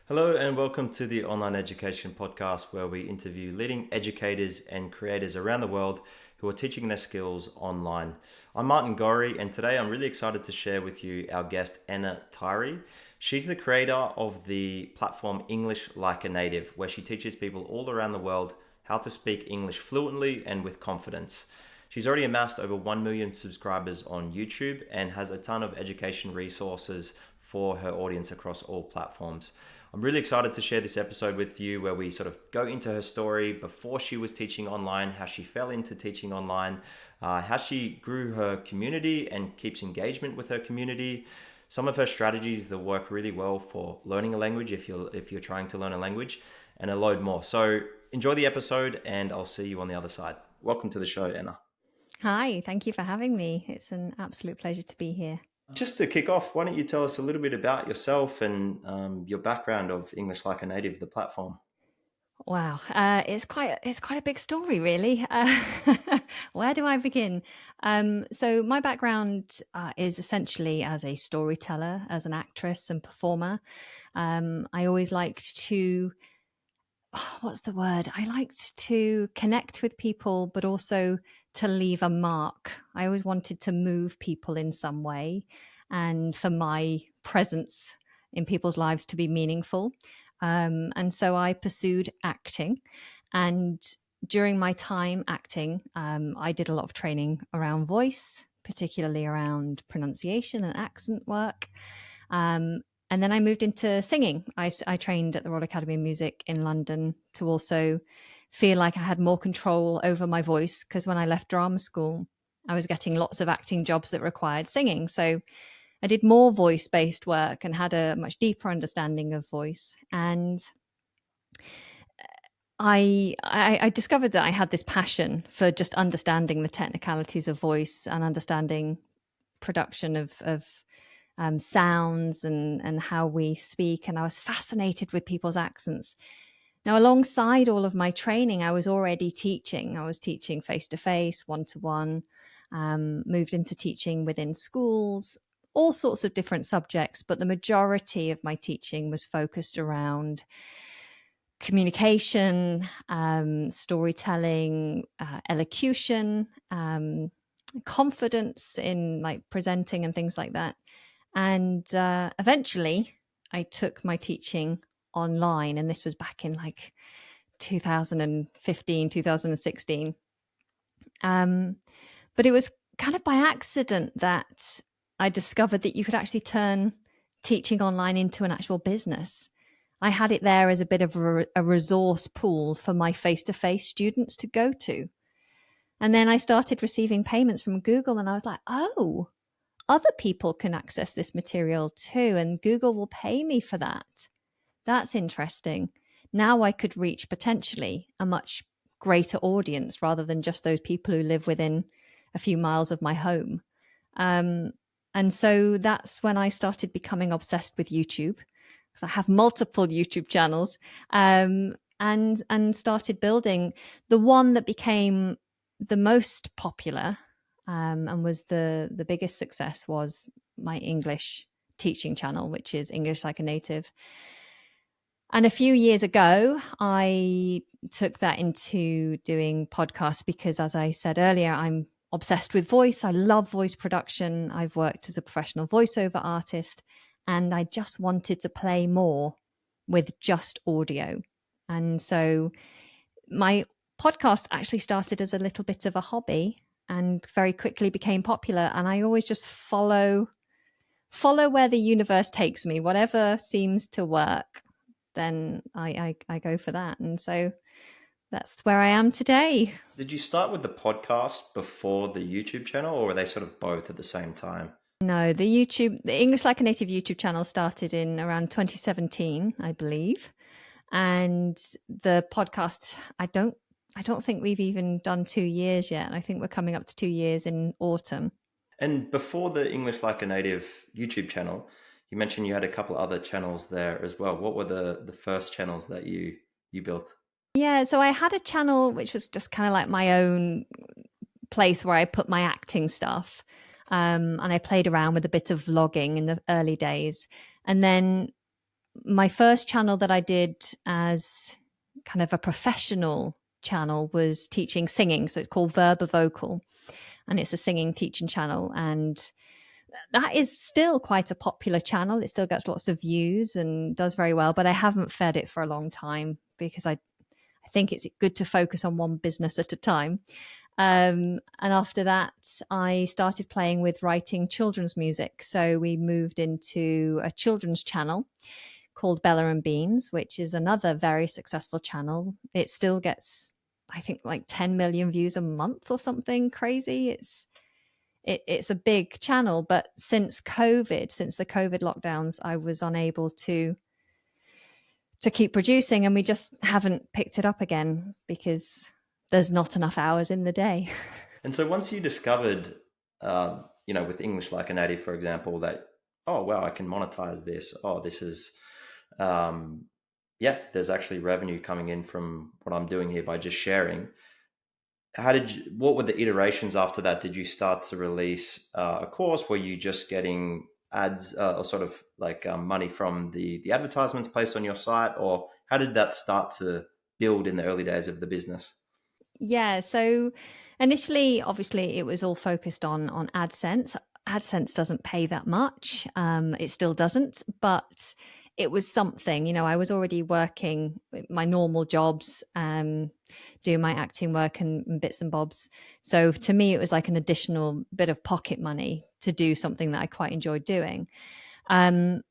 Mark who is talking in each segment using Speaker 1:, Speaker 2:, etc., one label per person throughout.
Speaker 1: Hello, and welcome to the Online Education Podcast, where we interview leading educators and creators around the world who are teaching their skills online. I'm Martin Gorey, and today I'm really excited to share with you our guest, Anna Tyrie. She's the creator of the platform English Like a Native, where she teaches people all around the world how to speak English fluently and with confidence. She's already amassed over 1 million subscribers on YouTube and has a ton of education resources for her audience across all platforms. I'm really excited to share this episode with you where we sort of go into her story before she was teaching online, how she fell into teaching online, how she grew her community and keeps engagement with her community, some of her strategies that work really well for learning a language if you're trying to learn a language, and a load more. So enjoy the episode and I'll see you on the other side. Welcome to the show, Anna.
Speaker 2: Hi, thank you for having me. It's an absolute pleasure to be here.
Speaker 1: Just to kick off, why don't you tell us a little bit about yourself and your background of English Like a Native, the platform?
Speaker 2: Wow, it's quite a big story, really. Where do I begin? So my background is essentially as a storyteller, as an actress and performer. I always liked to, what's the word? I liked to connect with people, but also to leave a mark. I always wanted to move people in some way, and for my presence in people's lives to be meaningful. And so I pursued acting. And during my time acting, I did a lot of training around voice, particularly around pronunciation and accent work. Um, and then I moved into singing. I trained at the Royal Academy of Music in London to also feel like I had more control over my voice, because when I left drama school, I was getting lots of acting jobs that required singing. So I did more voice based work and had a much deeper understanding of voice. And I discovered that I had this passion for just understanding the technicalities of voice and understanding production of sounds and how we speak. And I was fascinated with people's accents. Now, alongside all of my training, I was already teaching. I was teaching face to face, one to one, moved into teaching within schools, all sorts of different subjects. But the majority of my teaching was focused around communication, storytelling, elocution, confidence in like presenting and things like that. And eventually, I took my teaching online, and this was back in like 2015, 2016. Um, but it was kind of by accident that I discovered that you could actually turn teaching online into an actual business. I had it there as a bit of a resource pool for my face to face students to go to. And then I started receiving payments from Google, and I was like, oh, other people can access this material too, and Google will pay me for that. That's interesting. Now I could reach potentially a much greater audience rather than just those people who live within a few miles of my home. Um, and so that's when I started becoming obsessed with YouTube, because I have multiple YouTube channels, and started building the one that became the most popular, and was the biggest success, was my English teaching channel, which is English Like a Native. And a few years ago, I took that into doing podcasts because, as I said earlier, I'm obsessed with voice. I love voice production. I've worked as a professional voiceover artist, and I just wanted to play more with just audio. And so my podcast actually started as a little bit of a hobby and very quickly became popular. And I always just follow where the universe takes me. Whatever seems to work, then I go for that. And so that's where I am today.
Speaker 1: Did you start with the podcast before the YouTube channel, or were they sort of both at the same time?
Speaker 2: No, the English Like a Native YouTube channel started in around 2017, I believe. And the podcast, I don't think we've even done 2 years yet. I think we're coming up to 2 years in autumn.
Speaker 1: And before the English Like a Native YouTube channel, you mentioned you had a couple other channels there as well. What were the first channels that you built?
Speaker 2: Yeah, so I had a channel which was just kind of like my own place where I put my acting stuff. And I played around with a bit of vlogging in the early days. And then My first channel that I did as kind of a professional channel was teaching singing. So it's called Verba Vocal, and it's a singing teaching channel. And that is still quite a popular channel. It still gets lots of views and does very well, but I haven't fed it for a long time because I think it's good to focus on one business at a time. And after that, I started playing with writing children's music. So we moved into a children's channel called Bella and Beans, which is another very successful channel. It still gets, I think, like 10 million views a month or something crazy. It's a big channel, but since COVID, since the COVID lockdowns, I was unable to keep producing, and we just haven't picked it up again because there's not enough hours in the day.
Speaker 1: And so once you discovered, with English like a native, for example, that, oh, wow, I can monetize this. Oh, this is, there's actually revenue coming in from what I'm doing here by just sharing. What were the iterations after that? Did you start to release a course? Were you just getting ads or sort of like money from the advertisements placed on your site? Or how did that start to build in the early days of the business?
Speaker 2: Yeah. So initially, obviously, it was all focused on AdSense. AdSense doesn't pay that much. It still doesn't, but it was something. I was already working my normal jobs, doing my acting work and bits and bobs. So to me, it was like an additional bit of pocket money to do something that I quite enjoyed doing. Um,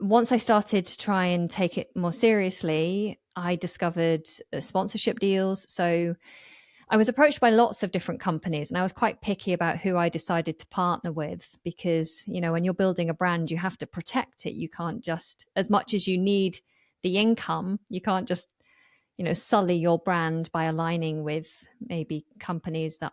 Speaker 2: Once I started to try and take it more seriously, I discovered sponsorship deals. So I was approached by lots of different companies, and I was quite picky about who I decided to partner with because, when you're building a brand, you have to protect it. You can't just, as much as you need the income, you can't just, sully your brand by aligning with maybe companies that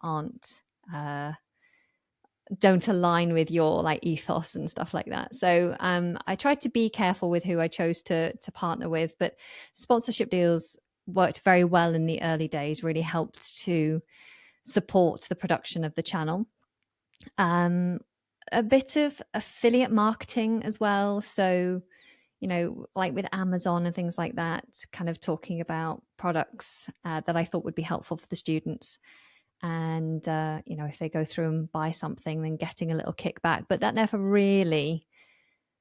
Speaker 2: don't align with your like ethos and stuff like that. So I tried to be careful with who I chose to partner with, but sponsorship deals worked very well in the early days, really helped to support the production of the channel. A bit of affiliate marketing as well. So, like with Amazon and things like that, kind of talking about products that I thought would be helpful for the students. And, if they go through and buy something, then getting a little kickback. But that never really,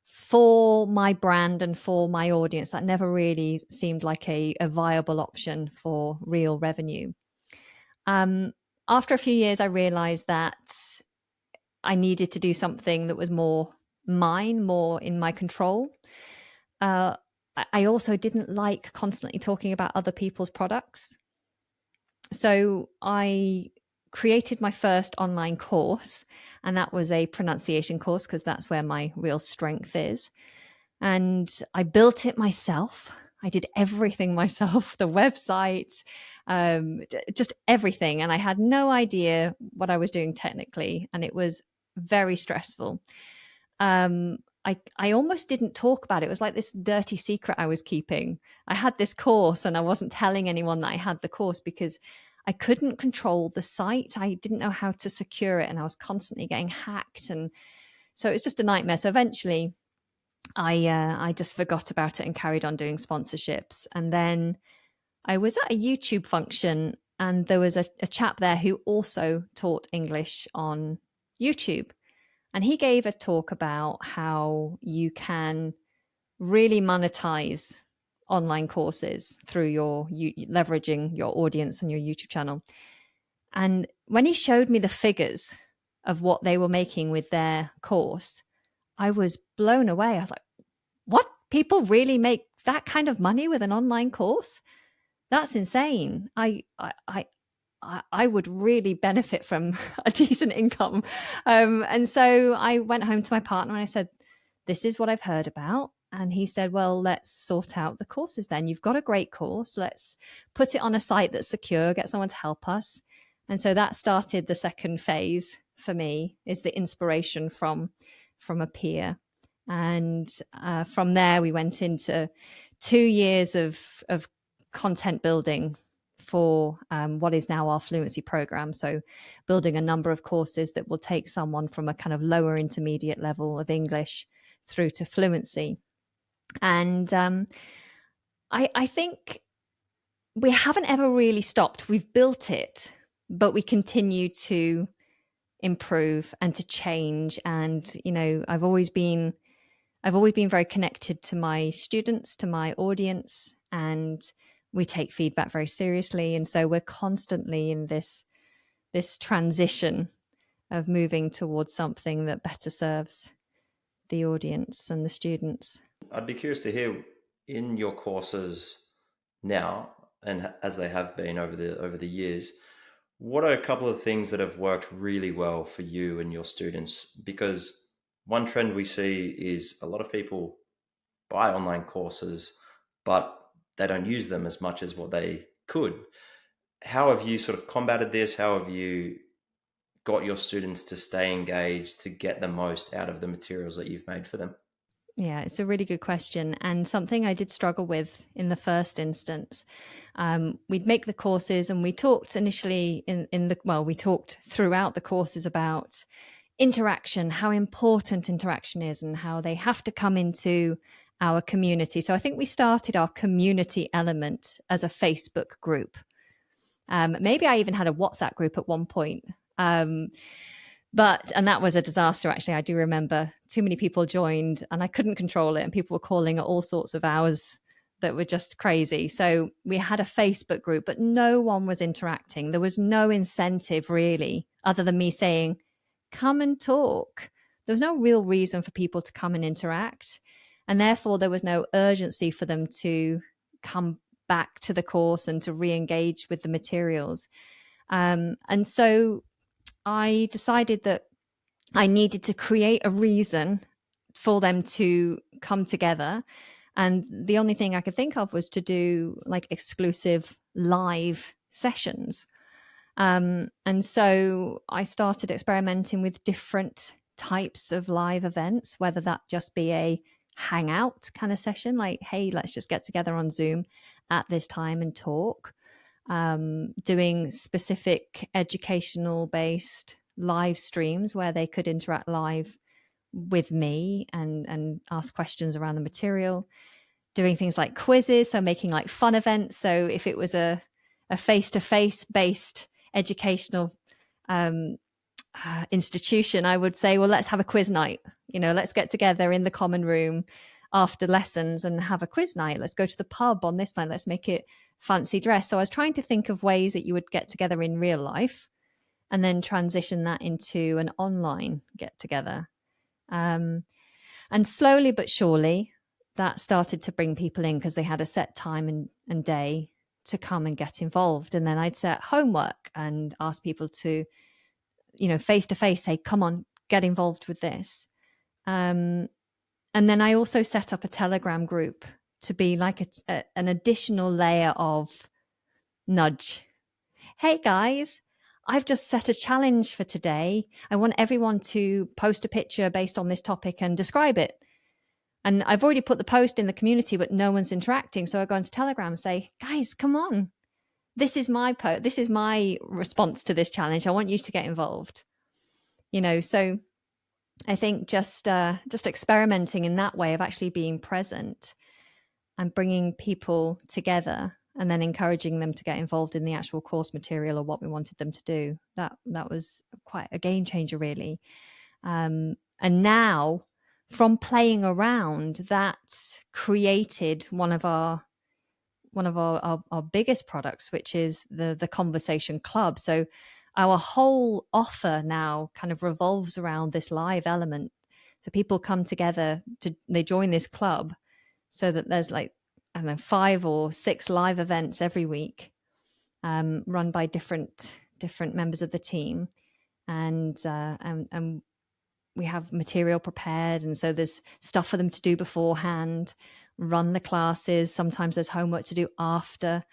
Speaker 2: for my brand and for my audience, that never really seemed like a viable option for real revenue. Um, After a few years, I realized that I needed to do something that was more mine, more in my control. Uh, I also didn't like constantly talking about other people's products. So I created my first online course, and that was a pronunciation course because that's where my real strength is. And I built it myself. I did everything myself, the website, just everything. And I had no idea what I was doing technically. And it was very stressful. I almost didn't talk about it. It was like this dirty secret I was keeping. I had this course and I wasn't telling anyone that I had the course because I couldn't control the site. I didn't know how to secure it and I was constantly getting hacked. And so it was just a nightmare. So eventually I just forgot about it and carried on doing sponsorships. And then I was at a YouTube function and there was a chap there who also taught English on YouTube. And he gave a talk about how you can really monetize online courses through leveraging your audience and your YouTube channel. And when he showed me the figures of what they were making with their course, I was blown away. I was like, what? People really make that kind of money with an online course? That's insane. I would really benefit from a decent income. And so I went home to my partner and I said, this is what I've heard about. And he said, well, let's sort out the courses then. You've got a great course. Let's put it on a site that's secure, get someone to help us. And so that started the second phase for me, is the inspiration from a peer. And from there, we went into 2 years of content building for what is now our fluency program. So building a number of courses that will take someone from a kind of lower intermediate level of English through to fluency. And I think we haven't ever really stopped. We've built it, but we continue to improve and to change. And I've always been very connected to my students, to my audience, and we take feedback very seriously. And so we're constantly in this transition of moving towards something that better serves the audience and the students.
Speaker 1: I'd be curious to hear in your courses now, and as they have been over the years, what are a couple of things that have worked really well for you and your students? Because one trend we see is a lot of people buy online courses, but they don't use them as much as what they could. How have you sort of combated this? How have you got your students to stay engaged, to get the most out of the materials that you've made for them?
Speaker 2: Yeah, it's a really good question, and something I did struggle with in the first instance. We'd make the courses, and we talked initially we talked throughout the courses about interaction, how important interaction is, and how they have to come into our community. So I think we started our community element as a Facebook group. Maybe I even had a WhatsApp group at one point. And that was a disaster, actually. I do remember too many people joined and I couldn't control it. And people were calling at all sorts of hours that were just crazy. So we had a Facebook group, but no one was interacting. There was no incentive really, other than me saying, come and talk. There was no real reason for people to come and interact. And therefore, there was no urgency for them to come back to the course and to re engage with the materials. And so I decided that I needed to create a reason for them to come together. And the only thing I could think of was to do like exclusive live sessions. And so I started experimenting with different types of live events, whether that just be a hangout kind of session, like, hey, let's just get together on Zoom at this time and talk, doing specific educational based live streams where they could interact live with me and ask questions around the material, doing things like quizzes, so making like fun events. So if it was a face-to-face based educational um, institution, I would say, well, let's have a quiz night. Let's get together in the common room after lessons and have a quiz night. Let's go to the pub on this night. Let's make it fancy dress. So I was trying to think of ways that you would get together in real life and then transition that into an online get together. And slowly but surely, that started to bring people in because they had a set time and day to come and get involved. And then I'd set homework and ask people to, face to face say, come on, get involved with this. And then I also set up a Telegram group to be like an additional layer of nudge. Hey guys, I've just set a challenge for today. I want everyone to post a picture based on this topic and describe it. And I've already put the post in the community, but no one's interacting. So I go into Telegram and say, guys, come on. This is my post. This is my response to this challenge. I want you to get involved. So I think just experimenting in that way of actually being present and bringing people together and then encouraging them to get involved in the actual course material or what we wanted them to do. That was quite a game changer, really. And now, from playing around, that created one of our biggest products, which is the Conversation Club. So our whole offer now kind of revolves around this live element. So people come together they join this club so that there's like, I don't know, 5 or 6 live events every week, run by different members of the team. And we have material prepared, and so there's stuff for them to do beforehand, run the classes. Sometimes there's homework to do after,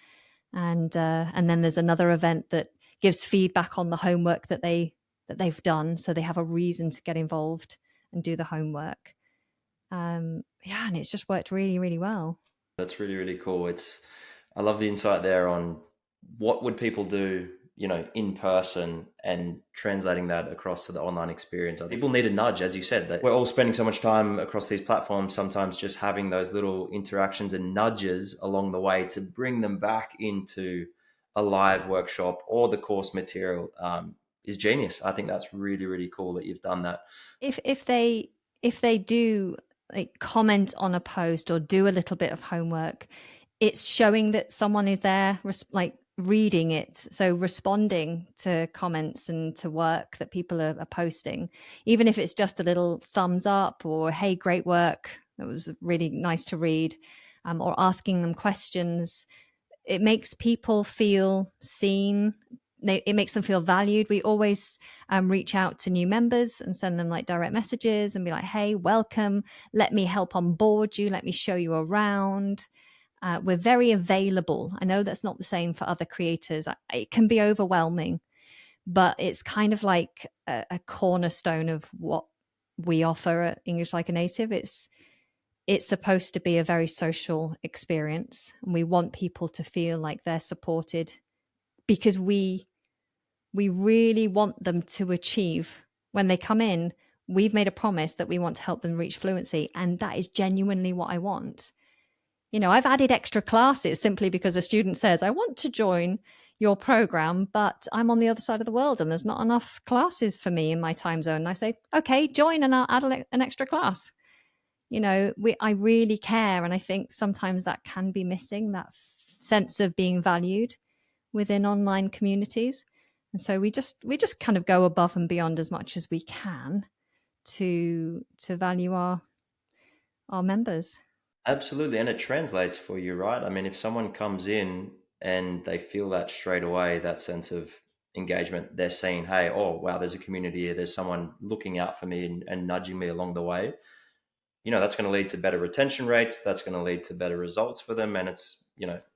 Speaker 2: and then there's another event that gives feedback on the homework that they've done, so they have a reason to get involved and do the homework. And it's just worked really, really well.
Speaker 1: That's really, really cool. I love the insight there on what would people do in person and translating that across to the online experience. People need a nudge, as you said, that we're all spending so much time across these platforms, sometimes just having those little interactions and nudges along the way to bring them back into a live workshop or the course material is genius. I think that's really, really cool that you've done that.
Speaker 2: If they do like comment on a post or do a little bit of homework, it's showing that someone is there, like reading it, so responding to comments and to work that people are posting, even if it's just a little thumbs up or hey, great work, that was really nice to read, or asking them questions. It makes people feel seen. It makes them feel valued. We always reach out to new members and send them like direct messages and be like, hey, welcome, let me help on board you, let me show you around. We're very available. I know that's not the same for other creators. It can be overwhelming, but it's kind of like a cornerstone of what we offer at English Like a Native. It's supposed to be a very social experience, and we want people to feel like they're supported because we really want them to achieve when they come in. We've made a promise that we want to help them reach fluency, and that is genuinely what I want. I've added extra classes simply because a student says, I want to join your program, but I'm on the other side of the world and there's not enough classes for me in my time zone. And I say, okay, join and I'll add an extra class. I really care. And I think sometimes that can be missing, that sense of being valued within online communities. And so we just kind of go above and beyond as much as we can to value our members.
Speaker 1: Absolutely. And it translates for you, right? I mean, if someone comes in and they feel that straight away, that sense of engagement, they're saying, hey, oh, wow, there's a community here. There's someone looking out for me and nudging me along the way. That's going to lead to better retention rates. That's going to lead to better results for them. And it's,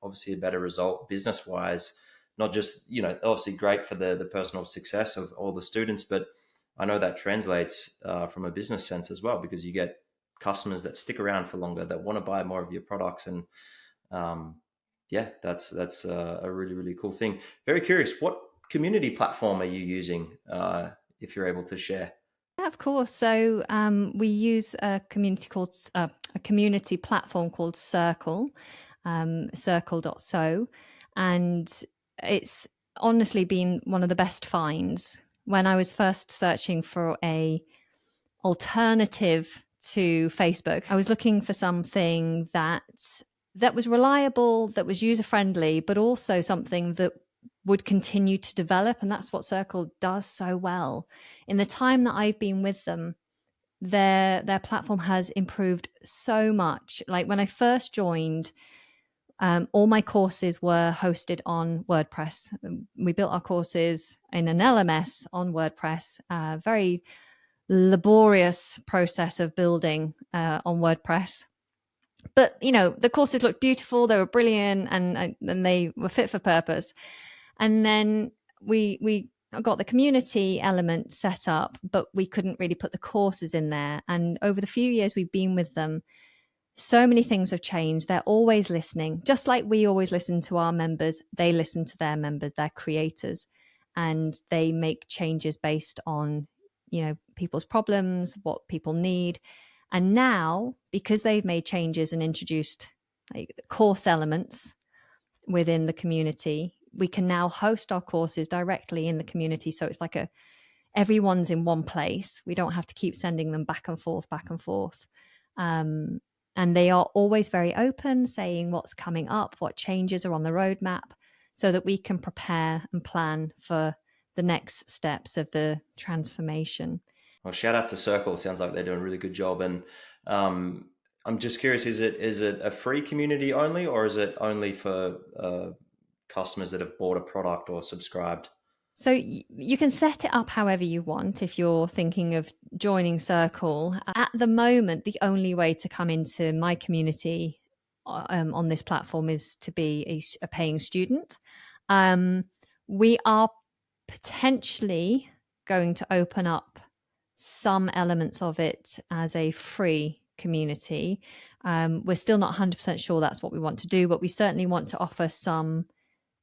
Speaker 1: obviously a better result business wise, not just, obviously great for the personal success of all the students, but I know that translates from a business sense as well, because you get customers that stick around for longer, that want to buy more of your products. And um, yeah, that's a really, really cool thing. Very curious, what community platform are you using, if you're able to share?
Speaker 2: Yeah, of course. So we use a community platform called Circle, circle.so, and it's honestly been one of the best finds. When I was first searching for a alternative to Facebook, I was looking for something that was reliable, that was user friendly, but also something that would continue to develop. And that's what Circle does so well. In the time that I've been with them, their platform has improved so much. Like when I first joined, all my courses were hosted on WordPress. We built our courses in an LMS on WordPress. Very laborious process of building on WordPress. But the courses looked beautiful, they were brilliant, and they were fit for purpose. And then we got the community element set up, but we couldn't really put the courses in there. And over the few years we've been with them, so many things have changed. They're always listening, just like we always listen to our members. They listen to their members, their creators, and they make changes based on people's problems, what people need. And now, because they've made changes and introduced like course elements within the community, we can now host our courses directly in the community. So it's like everyone's in one place. We don't have to keep sending them back and forth, back and forth. And they are always very open, saying what's coming up, what changes are on the roadmap, so that we can prepare and plan for the next steps of the transformation.
Speaker 1: Well, shout out to Circle. Sounds like they're doing a really good job. And I'm just curious: is it a free community only, or is it only for customers that have bought a product or subscribed?
Speaker 2: So you can set it up however you want if you're thinking of joining Circle. At the moment, the only way to come into my community on this platform is to be a paying student. We are potentially going to open up some elements of it as a free community. We're still not 100% sure that's what we want to do, but we certainly want to offer some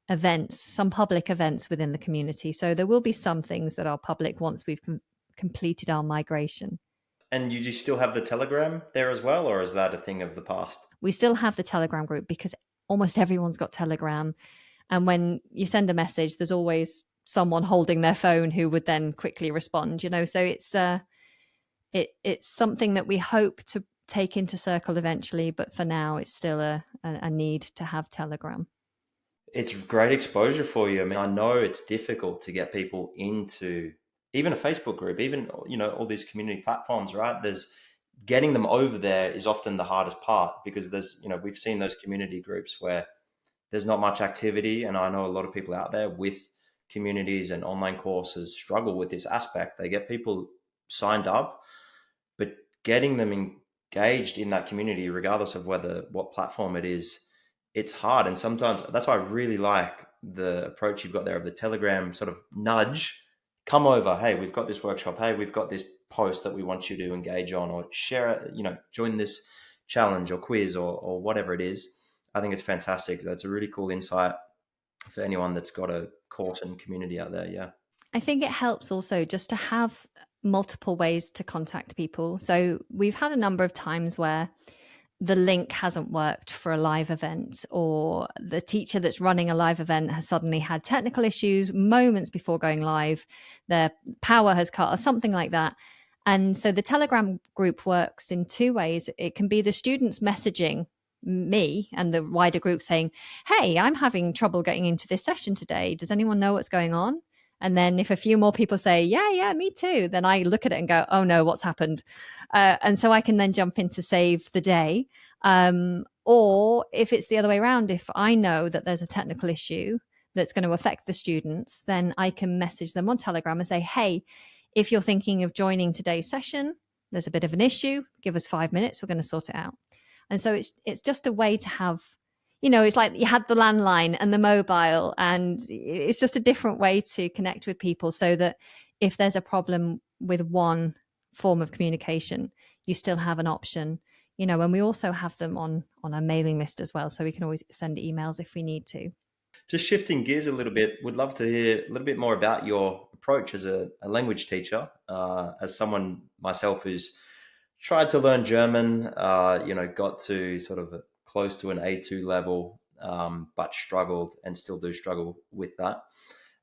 Speaker 2: events, some public events within the community. So there will be some things that are public once we've completed our migration.
Speaker 1: And you still have the Telegram there as well, or is that a thing of the past?
Speaker 2: We still have the Telegram group because almost everyone's got Telegram. And when you send a message, there's always someone holding their phone who would then quickly respond, So it's something that we hope to take into Circle eventually, but for now it's still a need to have Telegram.
Speaker 1: It's great exposure for you. I mean, I know it's difficult to get people into even a Facebook group, even all these community platforms, right? There's getting them over there is often the hardest part because we've seen those community groups where there's not much activity, and I know a lot of people out there with communities and online courses struggle with this aspect. They get people signed up, but getting them engaged in that community, regardless of what platform it is, it's hard. And sometimes that's why I really like the approach you've got there of the Telegram sort of nudge. Come over. Hey, we've got this workshop. Hey, we've got this post that we want you to engage on, or share it, join this challenge or quiz or whatever it is. I think it's fantastic. That's a really cool insight for anyone that's got a course and community out there. Yeah.
Speaker 2: I think it helps also just to have multiple ways to contact people. So we've had a number of times where the link hasn't worked for a live event, or the teacher that's running a live event has suddenly had technical issues moments before going live, their power has cut or something like that. And so the Telegram group works in two ways. It can be the students messaging me and the wider group saying, hey, I'm having trouble getting into this session today. Does anyone know what's going on? And then if a few more people say, yeah, me too, then I look at it and go, oh no, what's happened? And so I can then jump in to save the day. Or if it's the other way around, if I know that there's a technical issue that's going to affect the students, then I can message them on Telegram and say, hey, if you're thinking of joining today's session, there's a bit of an issue, give us 5 minutes, we're going to sort it out. And so it's just a way to have, it's like you had the landline and the mobile, and it's just a different way to connect with people so that if there's a problem with one form of communication, you still have an option, and we also have them on a mailing list as well. So we can always send emails if we need to.
Speaker 1: Just shifting gears a little bit, would love to hear a little bit more about your approach as a language teacher, as someone myself who's tried to learn German, got to sort of close to an A2 level, but struggled and still do struggle with that.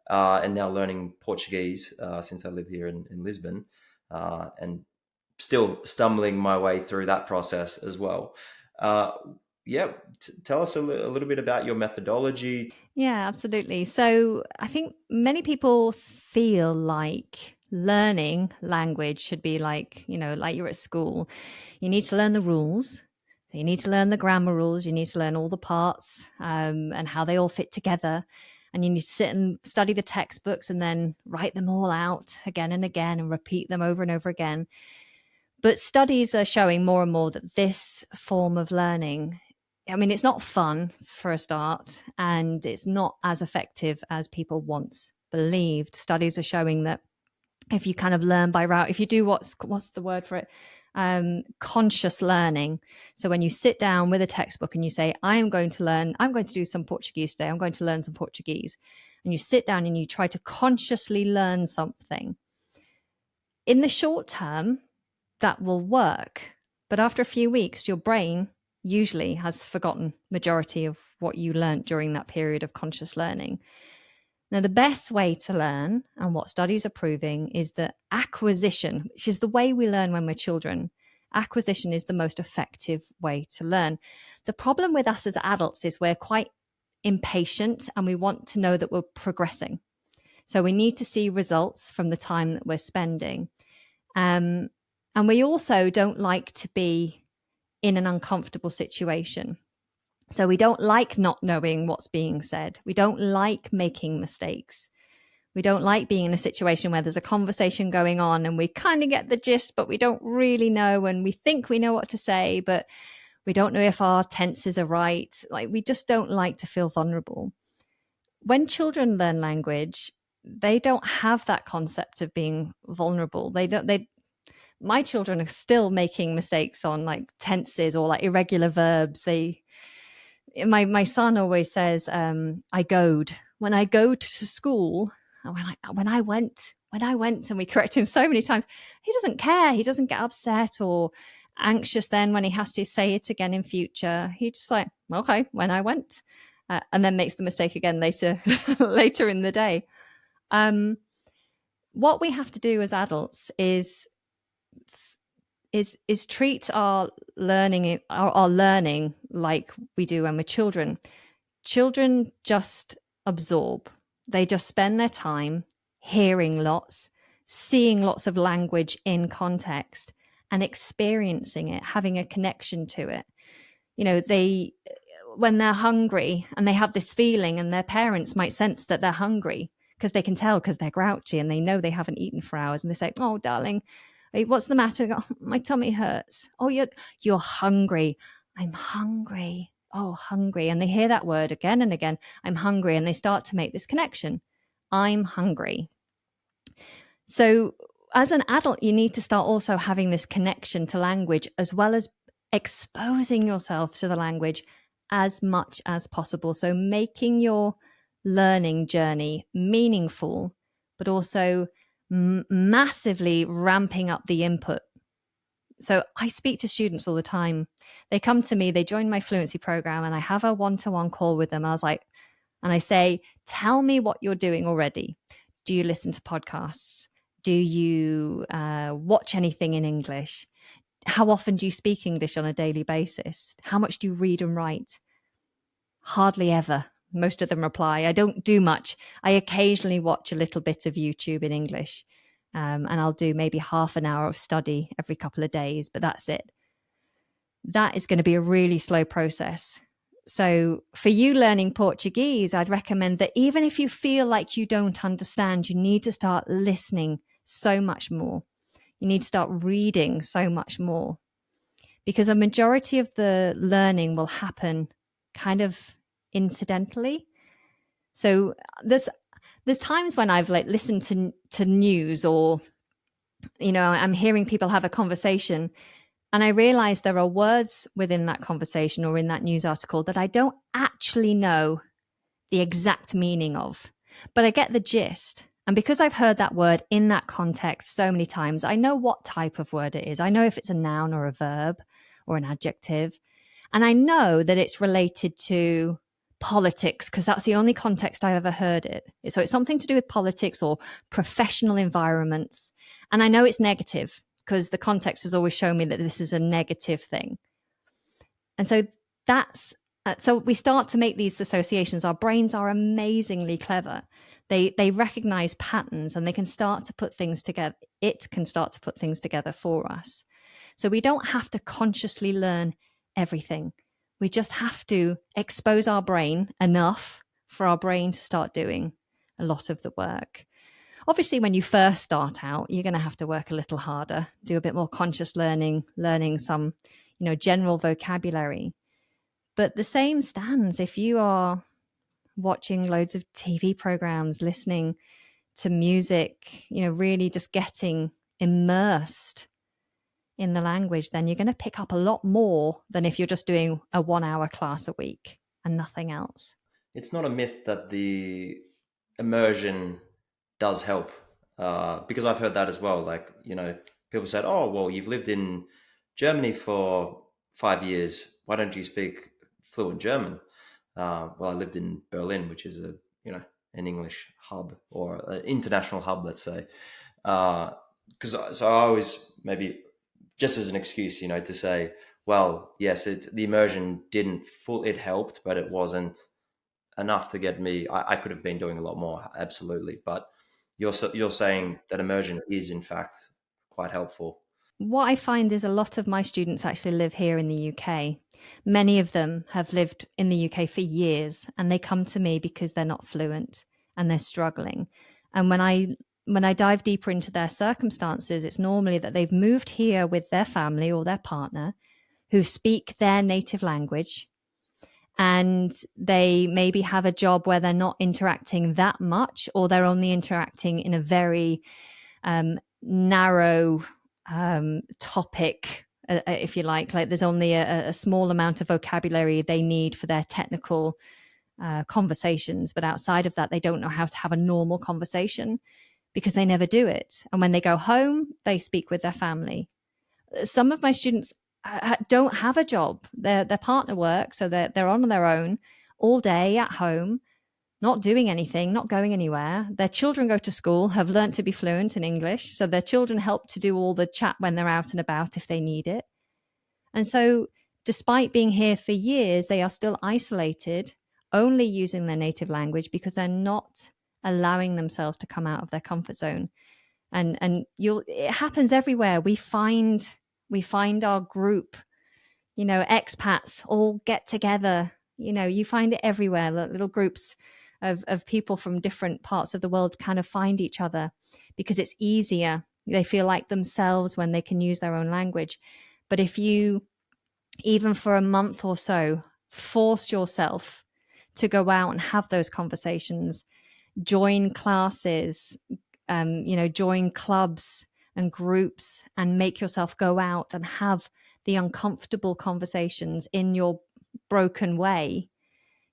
Speaker 1: And now learning Portuguese since I live here in Lisbon, and still stumbling my way through that process as well. Tell us a little bit about your methodology.
Speaker 2: Yeah, absolutely. So I think many people feel like learning language should be like, like you're at school. You need to learn the rules. You need to learn the grammar rules. You need to learn all the parts and how they all fit together. And you need to sit and study the textbooks and then write them all out again and again and repeat them over and over again. But studies are showing more and more that this form of learning, it's not fun for a start, and it's not as effective as people once believed. Studies are showing that if you kind of learn by rote, if you do what's the word for it? Conscious learning. So when you sit down with a textbook and you say, I'm going to do some Portuguese today, I'm going to learn some Portuguese. And you sit down and you try to consciously learn something. In the short term, that will work. But after a few weeks, your brain usually has forgotten majority of what you learned during that period of conscious learning. Now, the best way to learn, and what studies are proving, is that acquisition, which is the way we learn when we're children, acquisition is the most effective way to learn. The problem with us as adults is we're quite impatient and we want to know that we're progressing. So we need to see results from the time that we're spending. And we also don't like to be in an uncomfortable situation. So we don't like not knowing what's being said. We don't like making mistakes. We don't like being in a situation where there's a conversation going on and we kind of get the gist, but we don't really know, and we think we know what to say, but we don't know if our tenses are right. Like, we just don't like to feel vulnerable. When children learn language, they don't have that concept of being vulnerable. My children are still making mistakes on like tenses or like irregular verbs. My son always says, I goed. When I go to school, when I went, and we correct him so many times, he doesn't care. He doesn't get upset or anxious then when he has to say it again in future. He just like, okay, when I went, and then makes the mistake again later, later in the day. What we have to do as adults is treat our learning like we do when we're children. Children just absorb. They just spend their time hearing lots, seeing lots of language in context, and experiencing it, having a connection to it. You know, when they're hungry and they have this feeling, and their parents might sense that they're hungry because they can tell, because they're grouchy and they know they haven't eaten for hours, and they say, "Oh, darling, what's the matter?" Go, "My tummy hurts." "Oh, you're hungry." "I'm hungry." "Oh, hungry." And they hear that word again and again. "I'm hungry." And they start to make this connection. I'm hungry. So as an adult, you need to start also having this connection to language, as well as exposing yourself to the language as much as possible. So making your learning journey meaningful, but also massively ramping up the input. So I speak to students all the time. They come to me, they join my fluency program, and I have a one-to-one call with them. And I say, tell me what you're doing already. Do you listen to podcasts? Do you watch anything in English? How often do you speak English on a daily basis? How much do you read and write? Hardly ever. Most of them reply, I don't do much. I occasionally watch a little bit of YouTube in English. And I'll do maybe half an hour of study every couple of days, but that's it. That is going to be a really slow process. So for you learning Portuguese, I'd recommend that even if you feel like you don't understand, you need to start listening so much more. You need to start reading so much more, because a majority of the learning will happen kind of incidentally. So there's times when I've like listened to news, or, you know, I'm hearing people have a conversation, and I realize there are words within that conversation or in that news article that I don't actually know the exact meaning of, but I get the gist. And because I've heard that word in that context so many times, I know what type of word it is. I know if it's a noun or a verb or an adjective. And I know that it's related to politics, because that's the only context I've ever heard it. So it's something to do with politics or professional environments. And I know it's negative, because the context has always shown me that this is a negative thing. And so so we start to make these associations. Our brains are amazingly clever. They recognize patterns, and they can start to put things together. It can start to put things together for us. So we don't have to consciously learn everything. We just have to expose our brain enough for our brain to start doing a lot of the work. Obviously, when you first start out, you're going to have to work a little harder, do a bit more conscious learning some, general vocabulary. But the same stands if you are watching loads of TV programs, listening to music, really just getting immersed in the language, then you're going to pick up a lot more than if you're just doing a 1-hour class a week and nothing else.
Speaker 1: It's not a myth that the immersion does help, because I've heard that as well. Like, people said, "Oh, well, you've lived in Germany for 5 years. Why don't you speak fluent German?" Well, I lived in Berlin, which is an English hub, or an international hub, let's say. So I always, maybe just as an excuse, to say, well, yes, the immersion didn't it helped, but it wasn't enough to get me. I could have been doing a lot more, absolutely. But you're saying that immersion is in fact quite helpful.
Speaker 2: What I find is a lot of my students actually live here in the UK. Many of them have lived in the UK for years, and they come to me because they're not fluent and they're struggling. And when I dive deeper into their circumstances, it's normally that they've moved here with their family or their partner who speak their native language, and they maybe have a job where they're not interacting that much, or they're only interacting in a very narrow topic if you like there's only a small amount of vocabulary they need for their technical conversations, but outside of that they don't know how to have a normal conversation because they never do it. And when they go home, they speak with their family. Some of my students don't have a job. Their partner works, so they're on their own all day at home, not doing anything, not going anywhere. Their children go to school, have learned to be fluent in English, so their children help to do all the chat when they're out and about if they need it. And so despite being here for years, they are still isolated, only using their native language because they're not allowing themselves to come out of their comfort zone. And it happens everywhere. We find our group, expats all get together. You find it everywhere. Little groups of people from different parts of the world kind of find each other because it's easier. They feel like themselves when they can use their own language. But if you, even for a month or so, force yourself to go out and have those conversations, join classes, join clubs and groups, and make yourself go out and have the uncomfortable conversations in your broken way,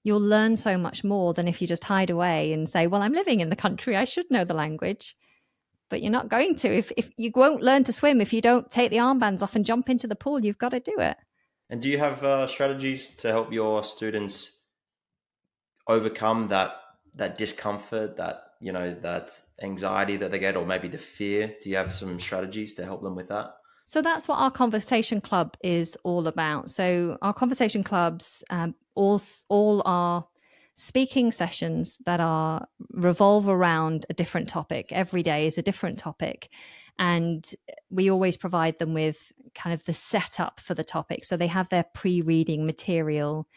Speaker 2: you'll learn so much more than if you just hide away and say, well, I'm living in the country, I should know the language. But you're not going to. If you won't learn to swim if you don't take the armbands off and jump into the pool, you've got to do it.
Speaker 1: And do you have strategies to help your students overcome that discomfort, that anxiety that they get, or maybe the fear? Do you have some strategies to help them with that?
Speaker 2: So that's what our conversation club is all about. So our conversation clubs all are speaking sessions that revolve around a different topic. Every day is a different topic. And we always provide them with kind of the setup for the topic. So they have their pre-reading material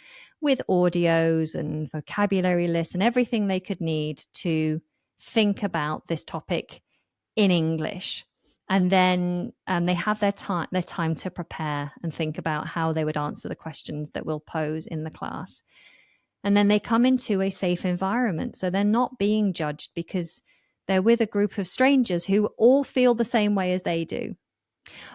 Speaker 2: with audios and vocabulary lists and everything they could need to think about this topic in English. And then they have their time to prepare and think about how they would answer the questions that we'll pose in the class. And then they come into a safe environment. So they're not being judged because they're with a group of strangers who all feel the same way as they do.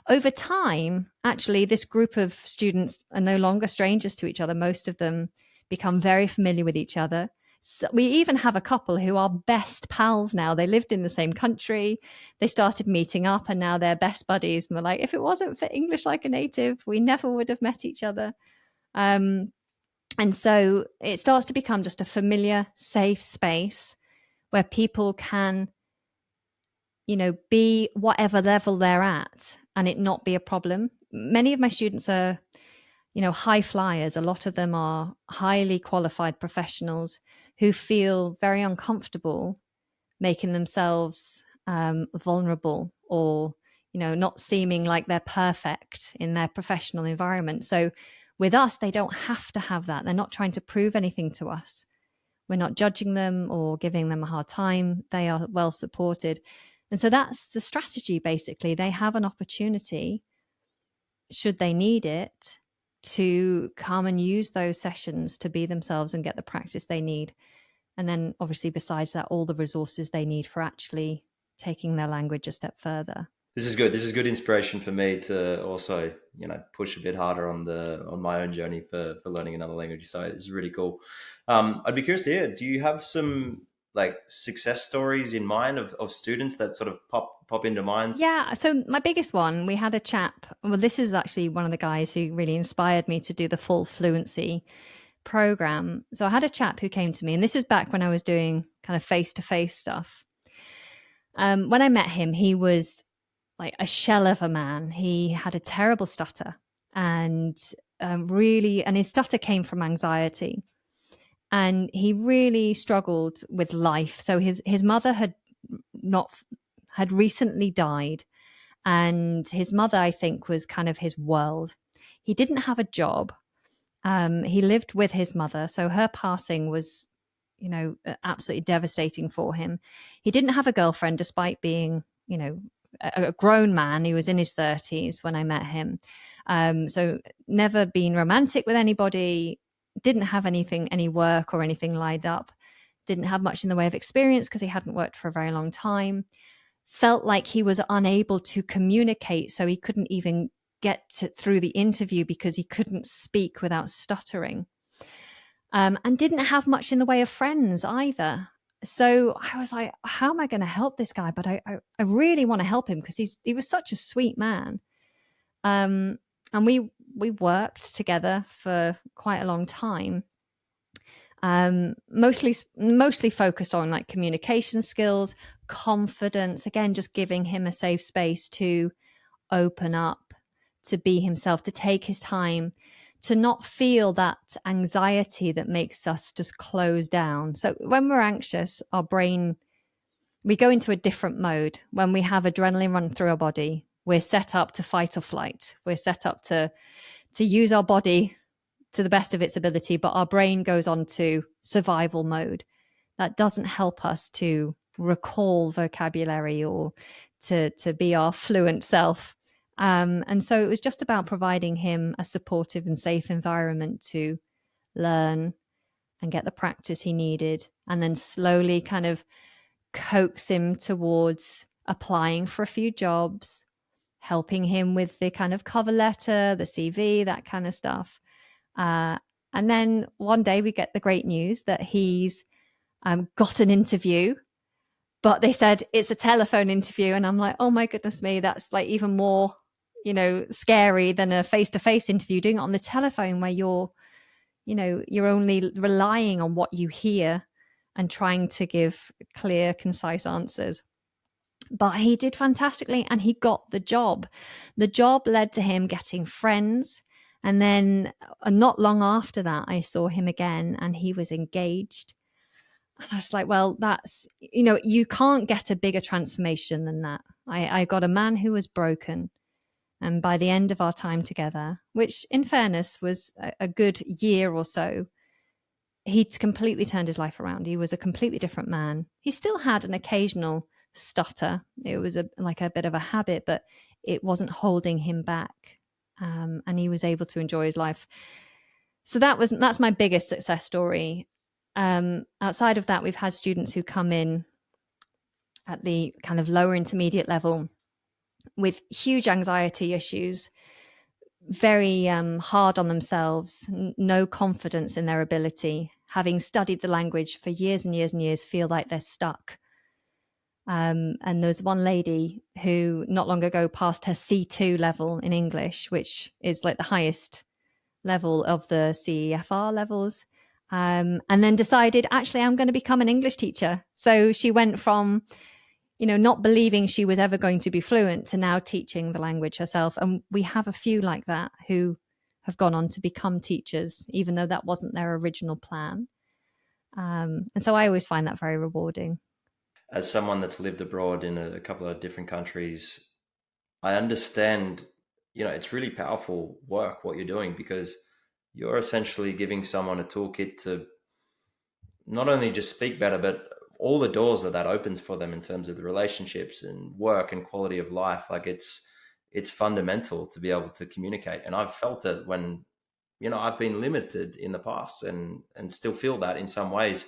Speaker 2: Over time, actually, this group of students are no longer strangers to each other. Most of them become very familiar with each other. So we even have a couple who are best pals now. They lived in the same country. They started meeting up and now they're best buddies. And they're like, if it wasn't for English like a native, we never would have met each other. And so it starts to become just a familiar, safe space where people can, be whatever level they're at and it not be a problem. Many of my students are, high flyers. A lot of them are highly qualified professionals who feel very uncomfortable making themselves vulnerable or, not seeming like they're perfect in their professional environment. So with us, they don't have to have that. They're not trying to prove anything to us. We're not judging them or giving them a hard time. They are well supported. And so that's the strategy, basically. They have an opportunity, should they need it, to come and use those sessions to be themselves and get the practice they need. And then obviously, besides that, all the resources they need for actually taking their language a step further.
Speaker 1: This is good. This is good inspiration for me to also, push a bit harder on my own journey for learning another language. So this is really cool. I'd be curious to hear, do you have some success stories in mind of students that sort of pop into mind?
Speaker 2: Yeah. So my biggest one, we had a chap. Well, this is actually one of the guys who really inspired me to do the full fluency program. So I had a chap who came to me, and this is back when I was doing kind of face-to-face stuff. When I met him, he was like a shell of a man. He had a terrible stutter and his stutter came from anxiety. And he really struggled with life. So his mother had recently died, and his mother, I think, was kind of his world. He didn't have a job. He lived with his mother, so her passing was, absolutely devastating for him. He didn't have a girlfriend, despite being, a grown man. He was in his 30s when I met him. So never been romantic with anybody, didn't have any work or anything lined up, didn't have much in the way of experience because he hadn't worked for a very long time, felt like he was unable to communicate, so he couldn't even through the interview because he couldn't speak without stuttering, and didn't have much in the way of friends either. So I was like, how am I going to help this guy? But I really want to help him because he was such a sweet man. And we worked together for quite a long time. Mostly focused on like communication skills, confidence, again, just giving him a safe space to open up, to be himself, to take his time, to not feel that anxiety that makes us just close down. So when we're anxious, our brain, we go into a different mode. When we have adrenaline run through our body, we're set up to fight or flight. We're set up to use our body to the best of its ability, but our brain goes on to survival mode. That doesn't help us to recall vocabulary or to be our fluent self. And so it was just about providing him a supportive and safe environment to learn and get the practice he needed, and then slowly kind of coax him towards applying for a few jobs, helping him with the kind of cover letter, the CV, that kind of stuff. And then one day we get the great news that he's got an interview, but they said it's a telephone interview. And I'm like, oh my goodness me, that's like even more, scary than a face-to-face interview. Doing it on the telephone where you're only relying on what you hear and trying to give clear, concise answers. But he did fantastically and he got the job. The job led to him getting friends. And then not long after that, I saw him again and he was engaged. And I was like, well, that's, you can't get a bigger transformation than that. I got a man who was broken. And by the end of our time together, which in fairness was a good year or so, he'd completely turned his life around. He was a completely different man. He still had an occasional stutter. It was like a bit of a habit, but it wasn't holding him back. And he was able to enjoy his life. So that's my biggest success story. Outside of that, we've had students who come in at the kind of lower intermediate level with huge anxiety issues, very hard on themselves, no confidence in their ability, having studied the language for years and years and years, feel like they're stuck. And there's one lady who not long ago passed her C2 level in English, which is like the highest level of the CEFR levels, and then decided, actually, I'm going to become an English teacher. So she went from not believing she was ever going to be fluent to now teaching the language herself. And we have a few like that who have gone on to become teachers, even though that wasn't their original plan. And so I always find that very rewarding.
Speaker 1: As someone that's lived abroad in a couple of different countries, I understand, it's really powerful work what you're doing, because you're essentially giving someone a toolkit to not only just speak better, but all the doors that opens for them in terms of the relationships and work and quality of life. Like it's fundamental to be able to communicate. And I've felt it when, I've been limited in the past and still feel that in some ways.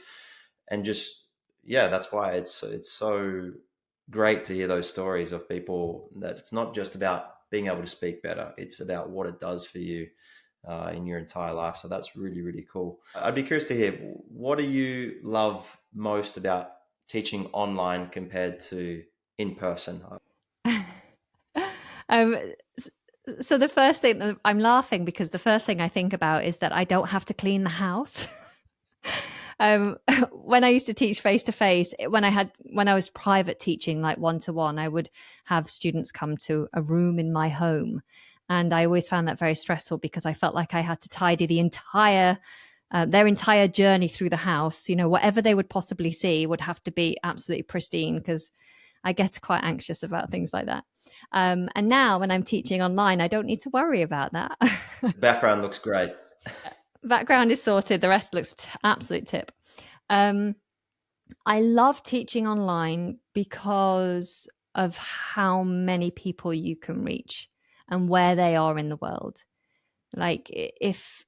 Speaker 1: And just, yeah, that's why it's so great to hear those stories of people that it's not just about being able to speak better. It's about what it does for you in your entire life. So that's really, really cool. I'd be curious to hear, what do you love most about teaching online compared to in person?
Speaker 2: um, so the first thing that I'm laughing because the first thing I think about is that I don't have to clean the house. When I used to teach face to face, when I was private teaching, like one-to-one, I would have students come to a room in my home. And I always found that very stressful because I felt like I had to tidy their entire journey through the house. Whatever they would possibly see would have to be absolutely pristine, because I get quite anxious about things like that. And now when I'm teaching online, I don't need to worry about that.
Speaker 1: The background looks great.
Speaker 2: Background is sorted. The rest looks absolute tip. I love teaching online because of how many people you can reach and where they are in the world. Like if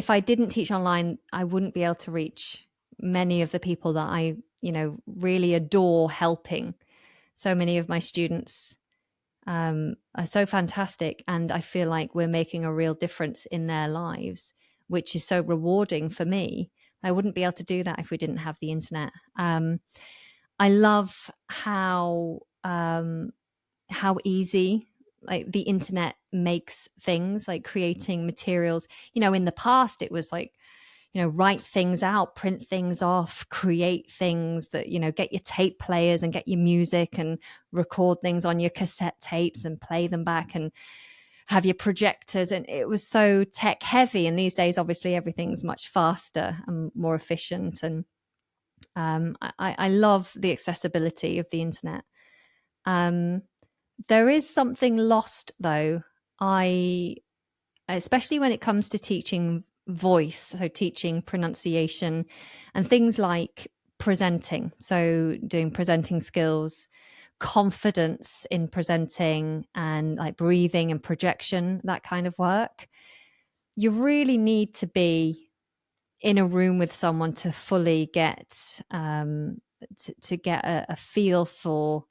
Speaker 2: I didn't teach online, I wouldn't be able to reach many of the people that I, really adore helping. So many of my students are so fantastic. And I feel like we're making a real difference in their lives, which is so rewarding for me. I wouldn't be able to do that if we didn't have the internet. I love how easy like the internet makes things, like creating materials. In the past, it was like, write things out, print things off, create things that, get your tape players and get your music and record things on your cassette tapes and play them back and have your projectors. And it was so tech heavy. And these days, obviously, everything's much faster and more efficient. And I love the accessibility of the internet. Um, there is something lost, though. Especially when it comes to teaching voice, so teaching pronunciation and things like presenting. So doing presenting skills, confidence in presenting, and like breathing and projection, that kind of work. You really need to be in a room with someone to fully get to get a feel for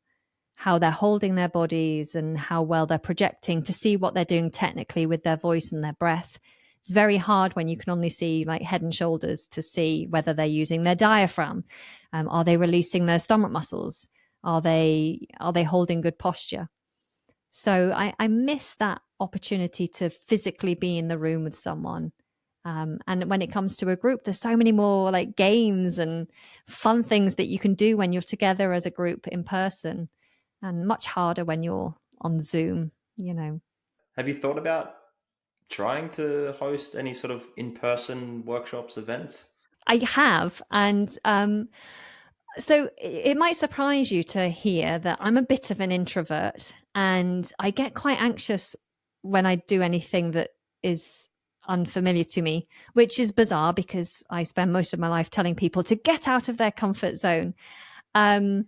Speaker 2: how they're holding their bodies and how well they're projecting, to see what they're doing technically with their voice and their breath. It's very hard when you can only see like head and shoulders to see whether they're using their diaphragm. Are they releasing their stomach muscles? Are they holding good posture? So I miss that opportunity to physically be in the room with someone. And when it comes to a group, there's so many more like games and fun things that you can do when you're together as a group in person, and much harder when you're on Zoom.
Speaker 1: Have you thought about trying to host any sort of in-person workshops, events?
Speaker 2: I have. And so it might surprise you to hear that I'm a bit of an introvert and I get quite anxious when I do anything that is unfamiliar to me, which is bizarre because I spend most of my life telling people to get out of their comfort zone. Um,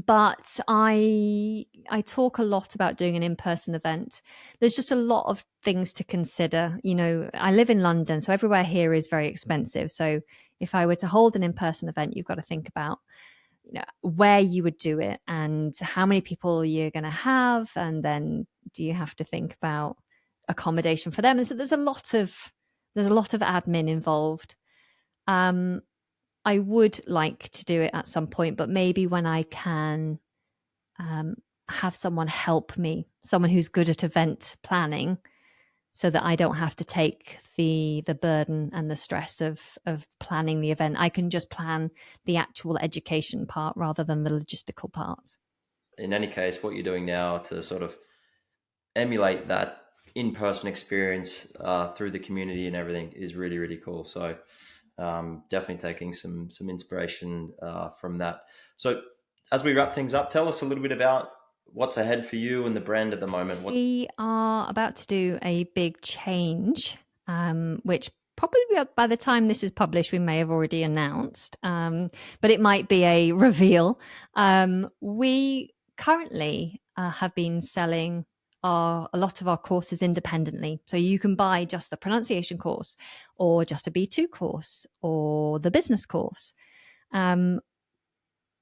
Speaker 2: but I talk a lot about doing an in-person event. There's just a lot of things to consider. I live in London, so everywhere here is very expensive. So if I were to hold an in-person event, you've got to think about where you would do it and how many people you're going to have, and then do you have to think about accommodation for them? And so there's a lot of admin involved. um I would like to do it at some point, but maybe when I can um, have someone help me, someone who's good at event planning, so that I don't have to take the burden and the stress of planning the event. I can just plan the actual education part rather than the logistical part.
Speaker 1: In any case, what you're doing now to sort of emulate that in-person experience through the community and everything is really, really cool. So definitely taking some inspiration from that. So as we wrap things up, tell us a little bit about what's ahead for you and the brand at the moment.
Speaker 2: We are about to do a big change, which probably by the time this is published, we may have already announced, but it might be a reveal. We currently have been selling a lot of our courses independently. So you can buy just the pronunciation course, or just a B2 course, or the business course. Um,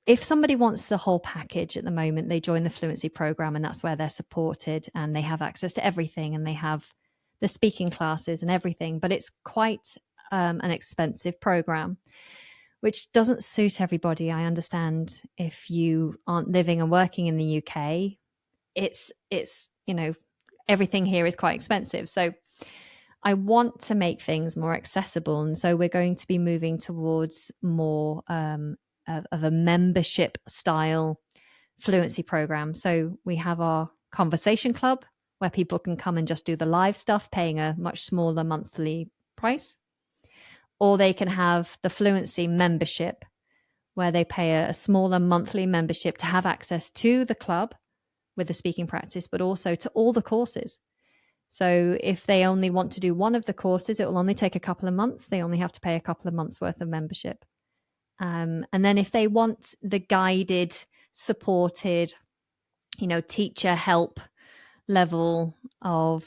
Speaker 2: if somebody wants the whole package at the moment, they join the fluency program, and that's where they're supported and they have access to everything, and they have the speaking classes and everything. But it's quite an expensive program, which doesn't suit everybody. I understand if you aren't living and working in the UK, it's everything here is quite expensive. So I want to make things more accessible, and so we're going to be moving towards more of a membership style fluency program. So we have our conversation club where people can come and just do the live stuff, paying a much smaller monthly price, or they can have the fluency membership where they pay a smaller monthly membership to have access to the club with the speaking practice, but also to all the courses. So if they only want to do one of the courses, it will only take a couple of months. They only have to pay a couple of months worth of membership. And then if they want the guided, supported, teacher help level of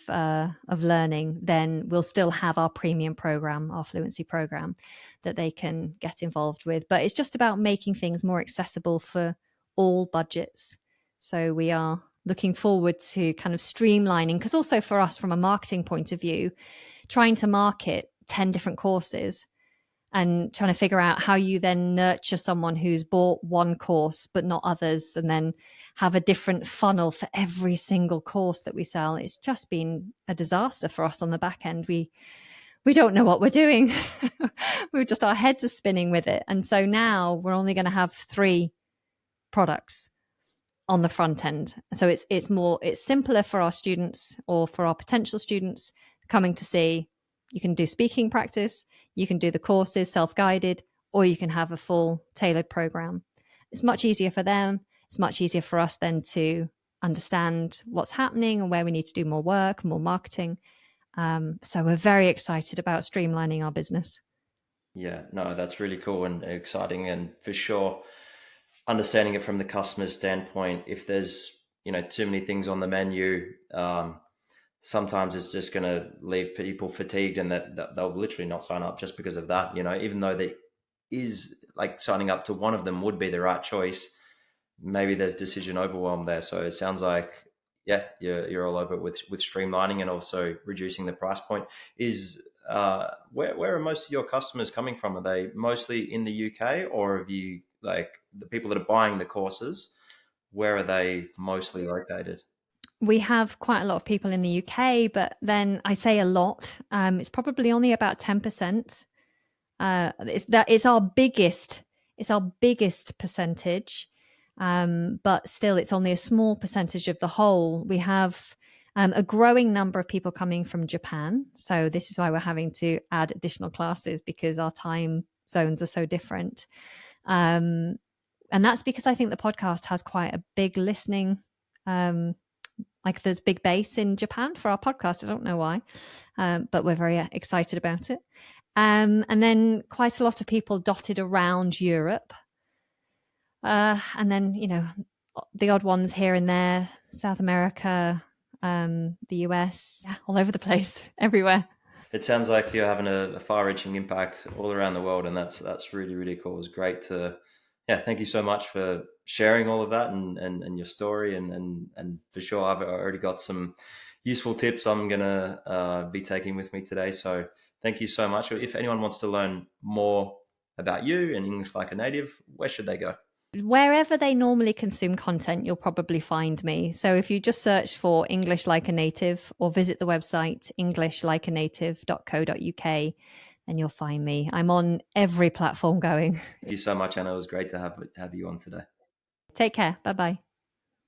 Speaker 2: learning, then we'll still have our premium program, our fluency program, that they can get involved with. But it's just about making things more accessible for all budgets. So we are looking forward to kind of streamlining, because also for us from a marketing point of view, trying to market 10 different courses and trying to figure out how you then nurture someone who's bought one course but not others, and then have a different funnel for every single course that we sell. It's just been a disaster for us on the back end. We don't know what we're doing. Our heads are spinning with it. And so now we're only going to have 3 products on the front end. So it's simpler for our students, or for our potential students coming to see. You can do speaking practice, you can do the courses self-guided, or you can have a full tailored program. It's much easier for them. It's much easier for us then to understand what's happening and where we need to do more work, more marketing. So we're very excited about streamlining our business.
Speaker 1: Yeah, no, that's really cool and exciting, and for sure, understanding it from the customer's standpoint. If there's too many things on the menu, sometimes it's just going to leave people fatigued, and that they'll literally not sign up just because of that. Even though there is, like, signing up to one of them would be the right choice, maybe there's decision overwhelm there. So it sounds like, yeah, you're all over it with streamlining and also reducing the price point. Is where are most of your customers coming from? Are they mostly in the UK, or have you, like, the people that are buying the courses, where are they mostly located?
Speaker 2: We have quite a lot of people in the UK, but then I say a lot. It's probably only about 10%. It's our biggest percentage, but still, it's only a small percentage of the whole. We have a growing number of people coming from Japan, so this is why we're having to add additional classes, because our time zones are so different. And that's because I think the podcast has quite a big listening. Like, there's big base in Japan for our podcast. I don't know why, but we're very excited about it. And then quite a lot of people dotted around Europe. And then, the odd ones here and there, South America, the US, yeah, all over the place, everywhere.
Speaker 1: It sounds like you're having a far-reaching impact all around the world, and that's really, really cool. It's great to, yeah. Thank you so much for sharing all of that, and your story, and for sure, I've already got some useful tips I'm gonna be taking with me today. So thank you so much. If anyone wants to learn more about you and English like a native, where should they go?
Speaker 2: Wherever they normally consume content, you'll probably find me. So if you just search for English Like a Native, or visit the website englishlikeanative.co.uk, then you'll find me. I'm on every platform going.
Speaker 1: Thank you so much, Anna. It was great to have you on today.
Speaker 2: Take care. Bye bye.